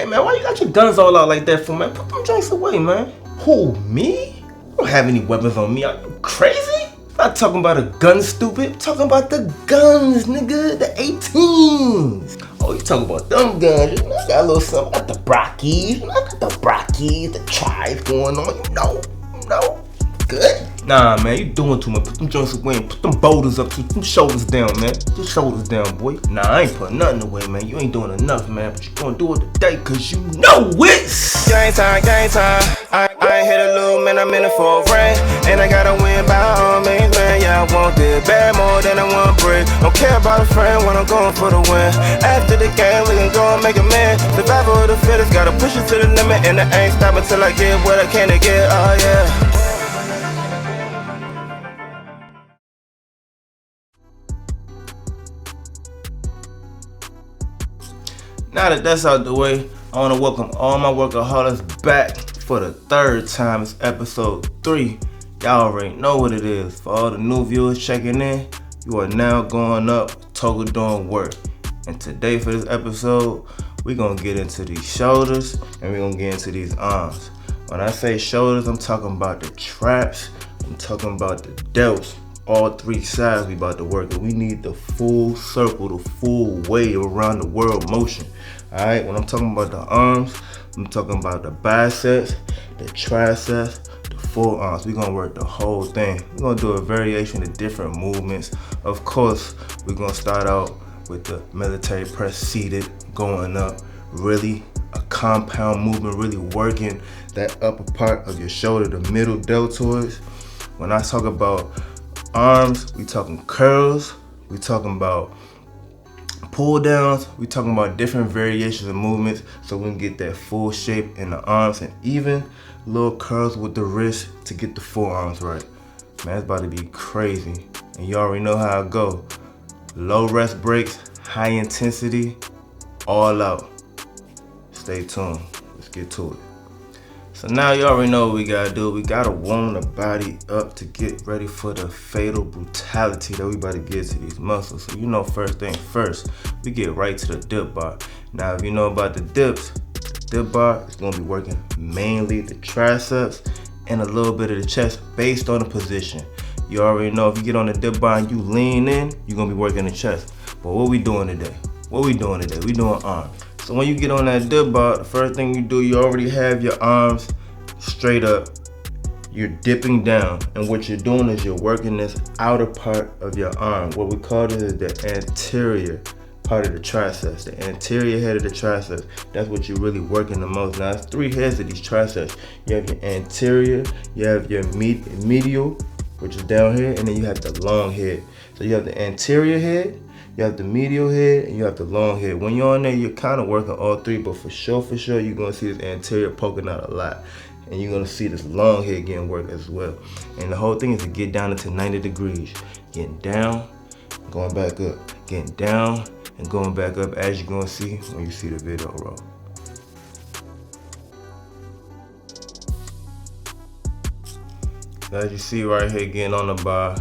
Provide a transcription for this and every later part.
man, why you got your guns all out like that for, man? Put them joints away, man. Who, me? I don't have any weapons on me. Are you crazy? I'm not talking about a gun, stupid. I'm talking about the guns, nigga. The 18s. Oh, you talking about them guns. You know, I got a little something. I got the brockies. I got the brockies, the tries going on. You know. Good. Nah, man, you doing too much. Put them joints away and put them boulders up. Put them shoulders down, man. Put your shoulders down, boy. Nah, I ain't putting nothing away, man. You ain't doing enough, man. But you gonna do it today, cause you know it. Game time. I ain't hit a loop, man. I'm in it for a ring. And I gotta win by all means, man. Yeah, I want this bad more than I want break. Don't care about a friend when I'm going for the win. After the game, we can go and make a man. Survival of the fittest, gotta push it to the limit. And I ain't stopping till I get what I can to get. Oh, yeah. Now that that's out the way, I want to welcome all my workaholics back for the third time. It's episode 3. Y'all already know what it is. For all the new viewers checking in, you are now going up, Toga doing work. And today for this episode, we're going to get into these shoulders and we're going to get into these arms. When I say shoulders, I'm talking about the traps, I'm talking about the delts. All 3 sides we about to work, and we need the full circle, the full wave around the world motion. Alright, when I'm talking about the arms, I'm talking about the biceps, the triceps, the forearms. We're gonna work the whole thing. We're gonna do a variation of different movements. Of course, we're gonna start out with the military press seated, going up, really a compound movement, really working that upper part of your shoulder, the middle deltoids. When I talk about arms, we talking curls, we talking about pull downs, we talking about different variations of movements so we can get that full shape in the arms, and even little curls with the wrist to get the forearms right. Man, it's about to be crazy, and you already know how it go. Low rest breaks, high intensity, all out. Stay tuned, let's get to it. So now you already know what we gotta do. We gotta warm the body up to get ready for the fatal brutality that we about to get to these muscles. So you know, first thing first, we get right to the dip bar. Now if you know about the dips, dip bar is gonna be working mainly the triceps and a little bit of the chest based on the position. You already know if you get on the dip bar and you lean in, you're gonna be working the chest. But what we doing today? We doing arms. So when you get on that dip bar, the first thing you do, you already have your arms straight up. You're dipping down, and what you're doing is you're working this outer part of your arm. What we call it is the anterior part of the triceps, the anterior head of the triceps. That's what you're really working the most. Now, there's 3 heads of these triceps. You have your anterior, you have your medial, which is down here, and then you have the long head. So you have the anterior head, you have the medial head, and you have the long head. When you're on there, you're kind of working all 3, but for sure, you're gonna see this anterior poking out a lot. And you're gonna see this long head getting worked as well. And the whole thing is to get down into 90 degrees. Getting down, going back up. Getting down, and going back up, as you're gonna see when you see the video roll. So as you see right here, getting on the bar,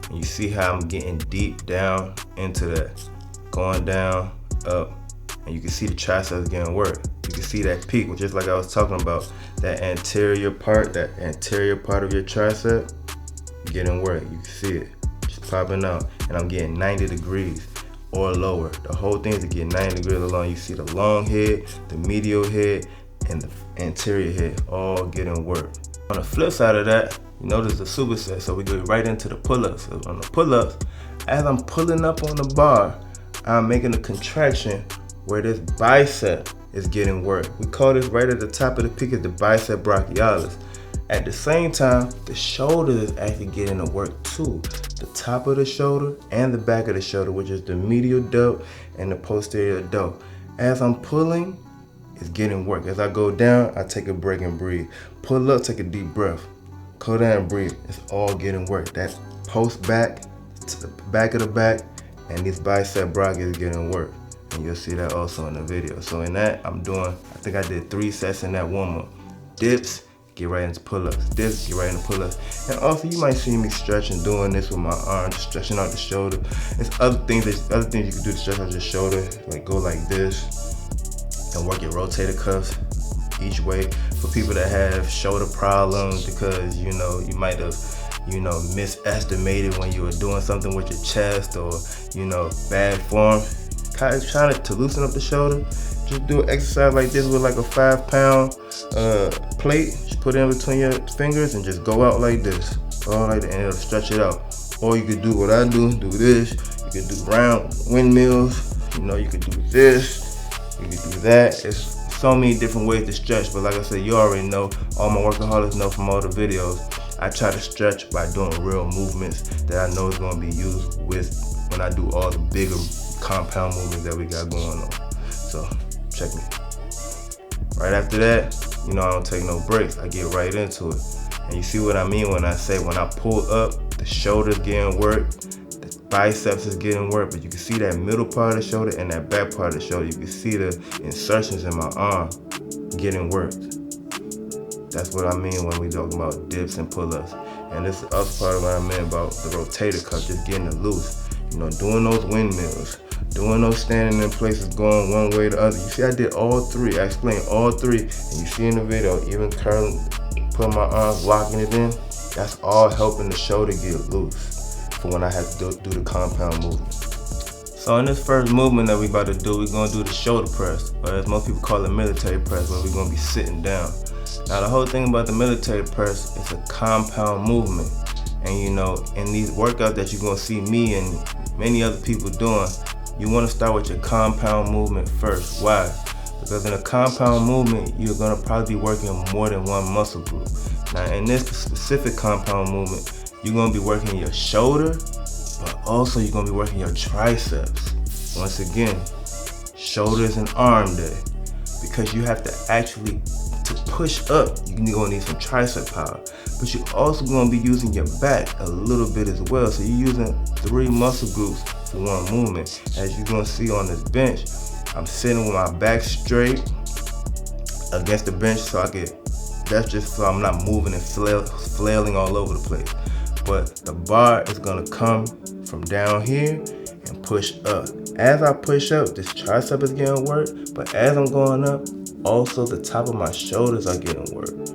and you see how I'm getting deep down into that, going down, up, and you can see the triceps getting worked. You can see that peak, which is like I was talking about, that anterior part of your tricep getting worked. You can see it just popping out, and I'm getting 90 degrees or lower. The whole thing is to get 90 degrees or lower. You see the long head, the medial head, and the anterior head all getting worked. On the flip side of that, you notice the superset, so we go right into the pull-ups. So on the pull-ups, as I'm pulling up on the bar, I'm making a contraction where this bicep is getting worked. We call this right at the top of the peak as the bicep brachialis. At the same time, the shoulder is actually getting the work too. The top of the shoulder and the back of the shoulder, which is the medial delt and the posterior delt. As I'm pulling, it's getting work. As I go down, I take a break and breathe. Pull up, take a deep breath. Go down and breathe. It's all getting work. That post back to the back of the back, and this bicep brachia is getting work. And you'll see that also in the video. So in that, I think I did 3 sets in that warm-up. Dips, get right into pull-ups. Dips, get right into pull-ups. And also, you might see me stretching, doing this with my arms, stretching out the shoulder. There's other things you can do to stretch out your shoulder, like go like this. and work your rotator cuffs each way. For people that have shoulder problems because you might have misestimated when you were doing something with your chest, or bad form, kind of trying to loosen up the shoulder, just do an exercise like this with like a 5-pound plate. Just put it in between your fingers and just go out like this, all like that, and it'll stretch it out. Or you could do what I do this. You could do round windmills. You could do this. You could do that. It's so many different ways to stretch, but like I said, you already know, all my workaholics know from all the videos, I try to stretch by doing real movements that I know is going to be used when I do all the bigger compound movements that we got going on. So check me. Right after that, I don't take no breaks. I get right into it. And you see what I mean when I say, when I pull up, the shoulder's getting worked, the biceps is getting worked, but you can see that middle part of the shoulder and that back part of the shoulder. You can see the insertions in my arm getting worked. That's what I mean when we talk about dips and pull-ups. And this is the other part of what I meant about the rotator cuff, just getting it loose. Doing those windmills, doing those standing in places, going one way or the other. You see I did all three, I explained all three, and you see in the video, even curling, putting my arms, locking it in, that's all helping the shoulder get loose for when I have to do the compound movement. So in this first movement that we about to do, we're gonna do the shoulder press, or as most people call it, military press, where we're gonna be sitting down. Now the whole thing about the military press is a compound movement. And in these workouts that you're gonna see me and many other people doing, you wanna start with your compound movement first. Why? Because in a compound movement, you're gonna probably be working more than one muscle group. Now in this specific compound movement, you're gonna be working your shoulder, but also you're gonna be working your triceps. Once again, shoulders and arm day. Because you have to actually, to push up, you're gonna need some tricep power. But you're also gonna be using your back a little bit as well. So you're using 3 muscle groups for one movement. As you're gonna see on this bench, I'm sitting with my back straight against the bench, that's just so I'm not moving and flailing all over the place. But the bar is gonna come from down here and push up. As I push up, this tricep is getting worked, but as I'm going up, also the top of my shoulders are getting worked.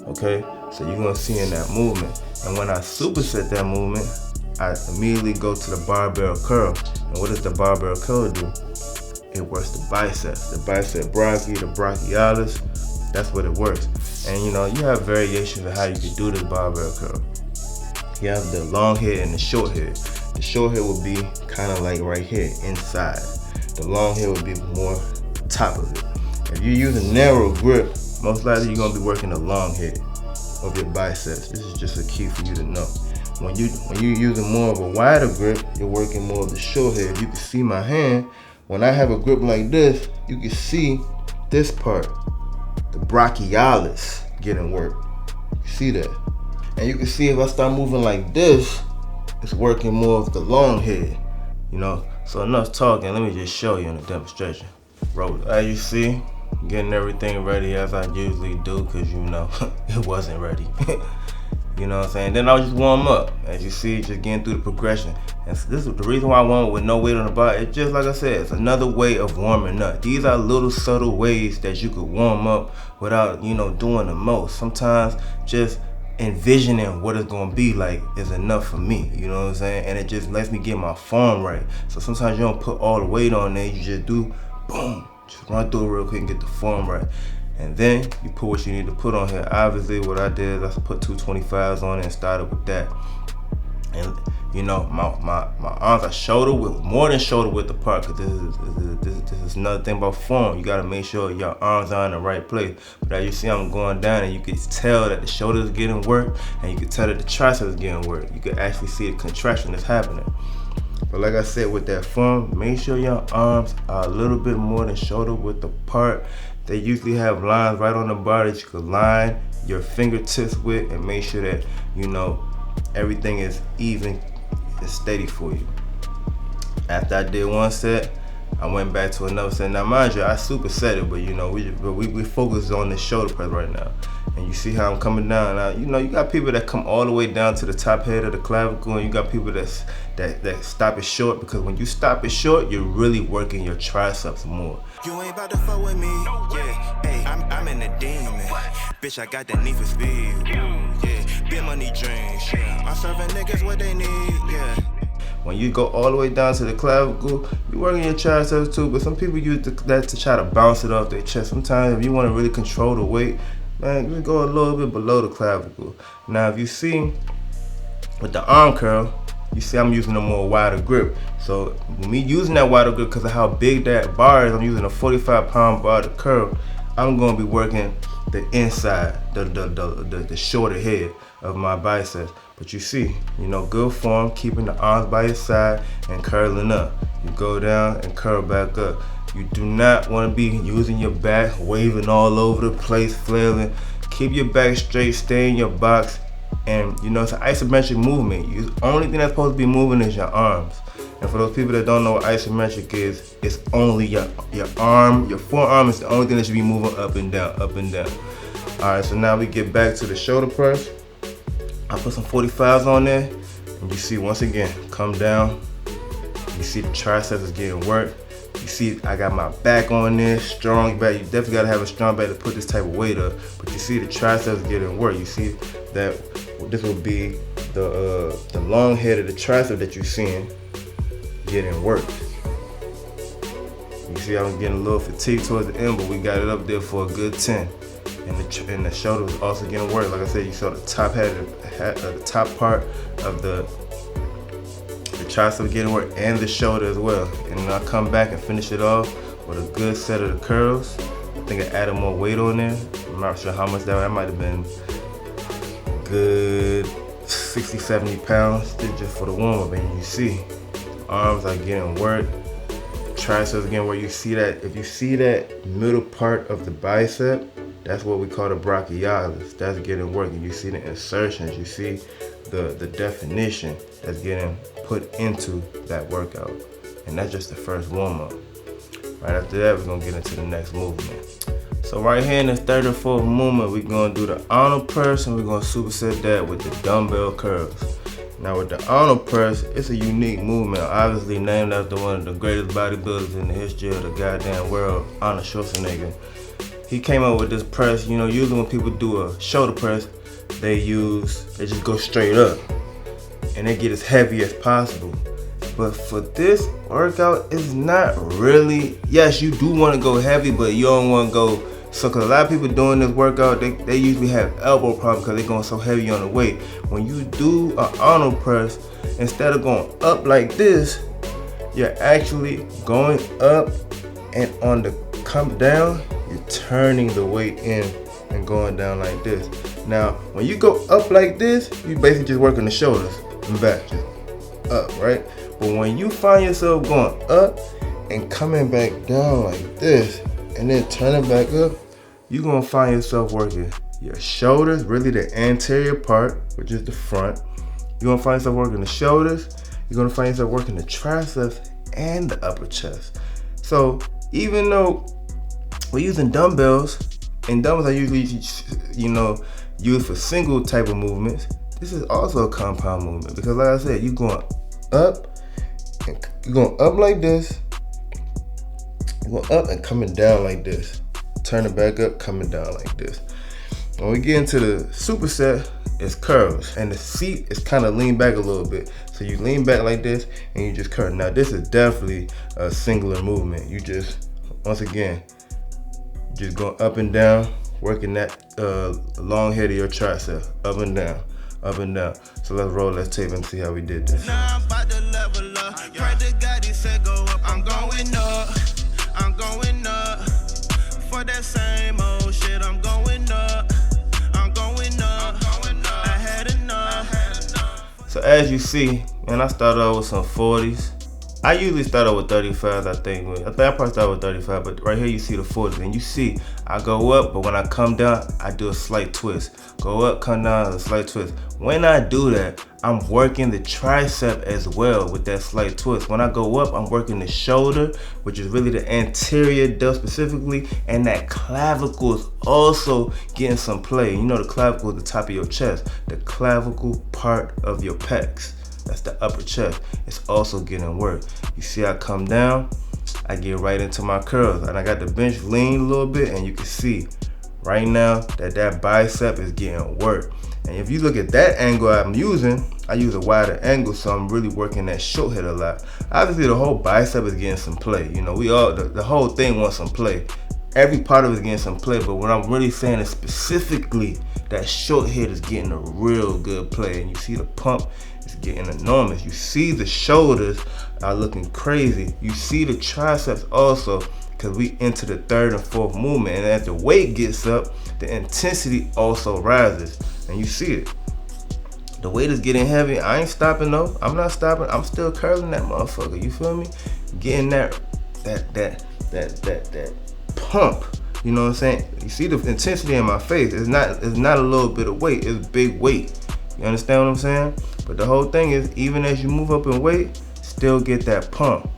Okay, so you're gonna see in that movement. And when I superset that movement, I immediately go to the barbell curl. And what does the barbell curl do? It works the biceps, the bicep brachii, the brachialis. That's what it works. And you have variations of how you can do this barbell curl. You have the long head and the short head. The short head will be kind of like right here, inside. The long head will be more top of it. If you use a narrow grip, most likely you're gonna be working the long head of your biceps. This is just a key for you to know. When you're using more of a wider grip, you're working more of the short head. You can see my hand. When I have a grip like this, you can see this part, the brachialis, getting worked. You see that? And you can see if I start moving like this, it's working more of the long head. So enough talking, let me just show you in a demonstration. Roll it. As you see, getting everything ready as I usually do, because it wasn't ready. You know what I'm saying? Then I'll just warm up. As you see, just getting through the progression. And so this is the reason why I want with no weight on the bar. It's just like I said, it's another way of warming up. These are little subtle ways that you could warm up without, doing the most. Sometimes just envisioning what it's gonna be like is enough for me, you know what I'm saying? And it just lets me get my form right. So sometimes you don't put all the weight on there, you just do, boom, just run through it real quick and get the form right. And then you put what you need to put on here. Obviously what I did is I put 225s on it and started with that. And my arms are shoulder width, more than shoulder width apart, because this is another thing about form. You gotta make sure your arms are in the right place. But as you see, I'm going down and you can tell that the shoulder is getting worked, and you can tell that the tricep is getting worked. You can actually see the contraction that's happening. But like I said, with that form, make sure your arms are a little bit more than shoulder width apart. They usually have lines right on the bar that you can line your fingertips with and make sure that, everything is even and steady for you. After I did one set, I went back to another set. Now mind you, I superset it, but we focus on the shoulder press right now. And you see how I'm coming down. Now, you got people that come all the way down to the top head of the clavicle, and you got people that's that stop it short, because when you stop it short, you're really working your triceps more. You ain't about to fuck with me, yeah. Hey, I'm in the demon. Bitch, I got the need for speed. Yeah, big money dreams. Yeah, I'm serving niggas what they need, yeah. When you go all the way down to the clavicle, you're working your triceps too, but some people use that to try to bounce it off their chest. Sometimes if you want to really control the weight, man, you go a little bit below the clavicle. Now if you see with the arm curl, you see I'm using a more wider grip. So me using that wider grip because of how big that bar is, I'm using a 45-pound bar to curl. I'm going to be working the inside, the shorter head of my biceps. But you see, good form, keeping the arms by your side and curling up. You go down and curl back up. You do not want to be using your back, waving all over the place, flailing. Keep your back straight, stay in your box. And it's an isometric movement. The only thing that's supposed to be moving is your arms. And for those people that don't know what isometric is, it's only your arm, your forearm is the only thing that should be moving up and down, up and down. Alright, so now we get back to the shoulder press. I put some 45s on there, and you see once again, come down. You see the triceps is getting worked. You see I got my back on there, strong back. You definitely gotta have a strong back to put this type of weight up. But you see the triceps getting worked. You see that this will be the long head of the tricep that you're seeing getting worked. You see I was getting a little fatigued towards the end, but we got it up there for a good 10. And the shoulder was also getting worked. Like I said, you saw the top the top part of the tricep getting worked and the shoulder as well. And then I come back and finish it off with a good set of the curls. I think I added more weight on there. I'm not sure how much that might have been. Good 60, 70 pounds just for the warm up. And you see, arms are getting worked. Triceps again, where you see that, if you see that middle part of the bicep, that's what we call the brachialis. That's getting worked. And you see the insertions, you see the definition that's getting put into that workout. And that's just the first warm up. Right after that, we're gonna get into the next movement. So right here in the third or fourth movement, we're gonna do the Arnold Press, and we're gonna superset that with the Dumbbell Curls. Now with the Arnold Press, it's a unique movement, obviously named after one of the greatest bodybuilders in the history of the goddamn world, Arnold Schwarzenegger. He came up with this press. Usually when people do a shoulder press, they just go straight up and they get as heavy as possible. But for this workout, it's not really, yes, you do want to go heavy, but you don't want to go, because a lot of people doing this workout, they usually have elbow problems because they're going so heavy on the weight. When you do an Arnold press, instead of going up like this, you're actually going up, and on the come down, you're turning the weight in and going down like this. Now, when you go up like this, you basically just working the shoulders and back, just up, right? But when you find yourself going up and coming back down like this, and then turning back up, you're gonna find yourself working your shoulders, really the anterior part, which is the front. You're gonna find yourself working the shoulders. You're gonna find yourself working the triceps and the upper chest. So even though we're using dumbbells, and dumbbells are usually, used for single type of movements, this is also a compound movement, because like I said, you're going up, and you're going up like this, you're going up and coming down like this, turning back up, coming down like this. When we get into the superset, it's curls, and the seat is kind of lean back a little bit. So you lean back like this, and you just curl. Now this is definitely a singular movement. You just, once again, just going up and down, working that long head of your tricep, up and down, up and down. So let's roll that tape and see how we did this. Now I'm about to level up. Pray to God, he said go up. I'm going up. I'm going up. For that same old shit, I'm going up. I'm going up. I had enough. So as you see, man, I started out with some 40s. I usually start out with 35s, I think I probably start with 35, but right here you see the 40s, and you see I go up, but when I come down, I do a slight twist. Go up, come down, a slight twist. When I do that, I'm working the tricep as well with that slight twist. When I go up, I'm working the shoulder, which is really the anterior delt specifically, and that clavicle is also getting some play. The clavicle is the top of your chest, the clavicle part of your pecs. That's the upper chest. It's also getting work. You see I come down, I get right into my curls, and I got the bench lean a little bit, and you can see right now that bicep is getting work. And if you look at that angle I'm using, I use a wider angle, so I'm really working that short hit a lot. Obviously the whole bicep is getting some play. You know, we all, the whole thing wants some play. Every part of it is getting some play, but what I'm really saying is specifically that short hit is getting a real good play. And you see the pump is getting enormous. You see the shoulders are looking crazy. You see the triceps also, because we into the third and fourth movement. And as the weight gets up, the intensity also rises. And you see it. The weight is getting heavy. I ain't stopping though. I'm not stopping. I'm still curling that motherfucker. You feel me? Getting that pump. You know what I'm saying? You see the intensity in my face. It's not a little bit of weight. It's big weight. You understand what I'm saying? But the whole thing is, even as you move up in weight, still get that pump.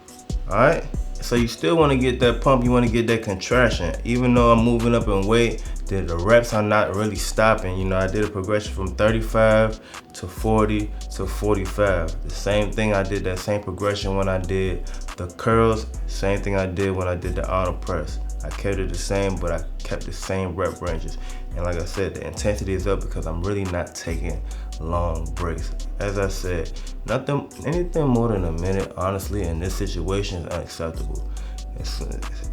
All right? So you still want to get that pump. You want to get that contraction. Even though I'm moving up in weight, the reps are not really stopping. You know, I did a progression from 35 to 40 to 45. The same thing, I did that same progression when I did the curls. Same thing I did when I did the Arnold Press. I kept it the same, but I kept the same rep ranges. And like I said, the intensity is up because I'm really not taking long breaks. As I said, anything more than a minute, honestly, in this situation is unacceptable.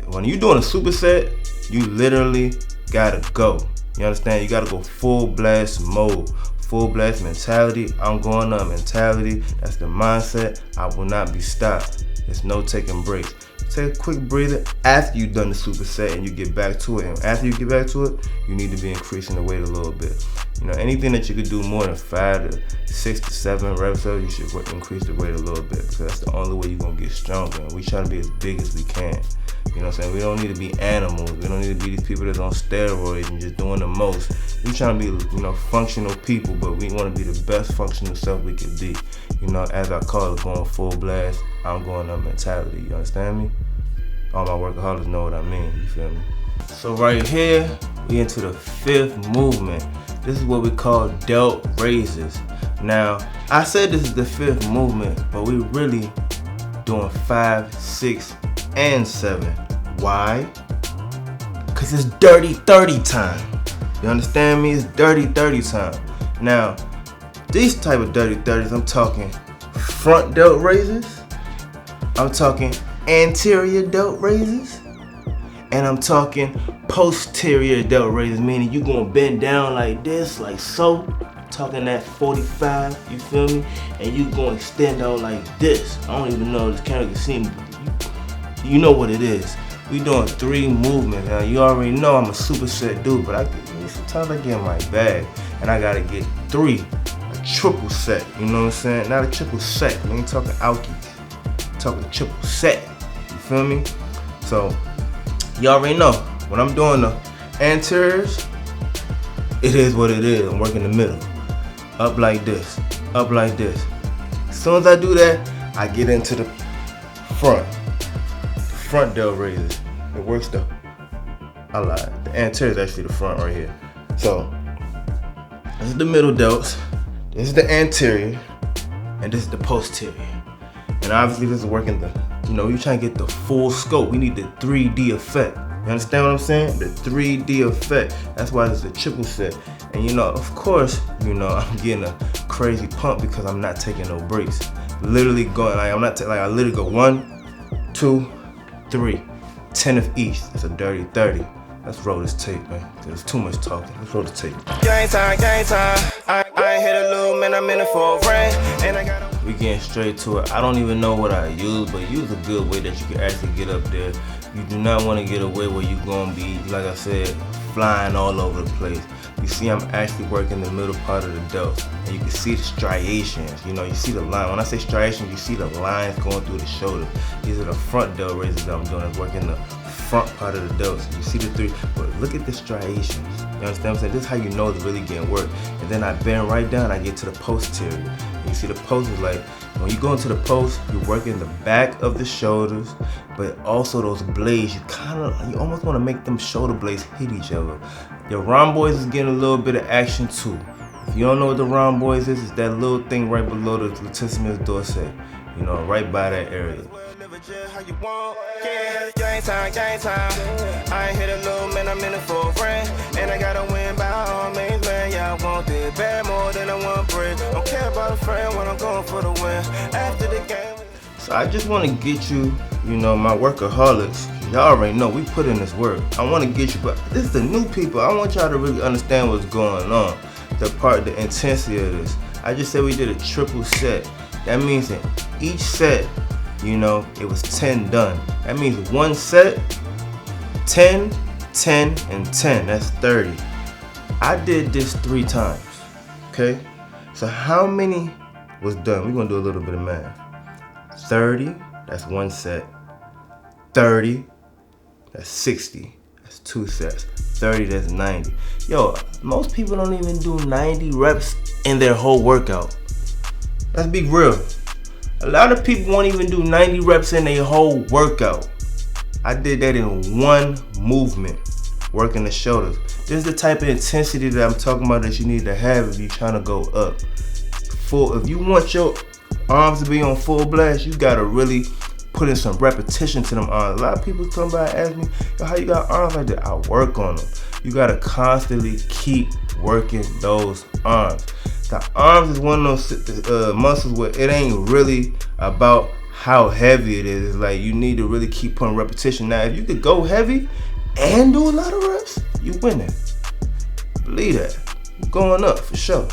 When you're doing a superset, you literally gotta go. You understand? You gotta go full blast mode, full blast mentality. I'm going up mentality. That's the mindset. I will not be stopped. There's no taking breaks. Take a quick breather after you've done the superset and you get back to it. And after you get back to it, you need to be increasing the weight a little bit. You know, anything that you could do more than 5 to 6 to 7 reps of, you should increase the weight a little bit, because that's the only way you're gonna get stronger. And we try to be as big as we can. You know what I'm saying? We don't need to be animals. We don't need to be these people that's on steroids and just doing the most. We trying to be, you know, functional people, but we want to be the best functional self we can be. You know, as I call it, going full blast, I'm going up mentality. You understand me? All my workaholics know what I mean. You feel me? So right here, we into the 5th movement. This is what we call delt raises. Now, I said this is the 5th movement, but we really doing 5, 6, and 7. Why? Because it's dirty 30 time. You understand me? It's dirty 30 time. Now, these type of dirty 30s, I'm talking front delt raises, I'm talking anterior delt raises, and I'm talking posterior delt raises, meaning you gonna bend down like this, like so, talking that 45, you feel me? And you gonna extend out like this. I don't even know if this camera can see me. You know what it is. We doing 3 movements. Now you already know I'm a superset dude, but sometimes I get in my bag and I gotta get 3, a triple set. You know what I'm saying? Not a triple set. We ain't talking alkies. I'm talking triple set. You feel me? So you already know when I'm doing the anteriors, it is what it is. I'm working the middle, up like this, up like this. As soon as I do that, I get into the front. Front delt raises. It works I lied. The anterior is actually the front right here. So this is the middle delts, this is the anterior, and this is the posterior. And obviously this is working you're trying to get the full scope. We need the 3D effect. You understand what I'm saying? The 3D effect. That's why it's a triple set. And of course, I'm getting a crazy pump because I'm not taking no breaks. Literally going, I literally go 1, 2, 3, 10 of each. That's a dirty 30. Let's roll this tape, man. There's too much talking. Let's roll the tape. Game time, game time. I ain't hit a little man, I'm in it for a rain. And I got we getting straight to it. I don't even know what I use, but use a good way that you can actually get up there. You do not want to get away where you're gonna be, like I said, flying all over the place. You see I'm actually working the middle part of the delts, and you can see the striations. You see the line. When I say striations, you see the lines going through the shoulder. These are the front delt raises that I'm doing. I'm working the front part of the delts. You see the 3, but look at the striations. You understand what I'm saying? This is how you know it's really getting work. And then I bend right down, I get to the posterior. And you see the post is like, when you go into the post, you're working the back of the shoulders, but also those blades, you almost want to make them shoulder blades hit each other. Your rhomboids is getting a little bit of action too. If you don't know what the rhomboids is, it's that little thing right below the latissimus dorsi. You know, right by that area. Game time. I ain't hit a little man, I'm in it for a friend. And I gotta win by all means, man. Yeah, I want it bad more than I want bread. Don't care about a friend when I'm going for the win. After the game. So I just want to get you, you know, my workaholics. Y'all already know we put in this work. I want to get you, but this is the new people. I want y'all to really understand what's going on. The intensity of this. I just said we did a triple set. That means in each set, you know, it was 10 done. That means one set, 10, 10, and 10. That's 30. I did this 3 times. Okay? So how many was done? We're gonna do a little bit of math. 30, that's one set. 30, that's 60. That's 2 sets. 30, that's 90. Yo, most people don't even do 90 reps in their whole workout. Let's be real. A lot of people won't even do 90 reps in their whole workout. I did that in one movement, working the shoulders. This is the type of intensity that I'm talking about that you need to have if you're trying to go up. If you want your arms to be on full blast, you gotta really put in some repetition to them arms. A lot of people come by and ask me, yo, how you got arms like that? I work on them. You gotta constantly keep working those arms. The arms is one of those muscles where it ain't really about how heavy it is. It's like you need to really keep putting repetition. Now, if you could go heavy and do a lot of reps, you winning. Believe that. You're going up for sure.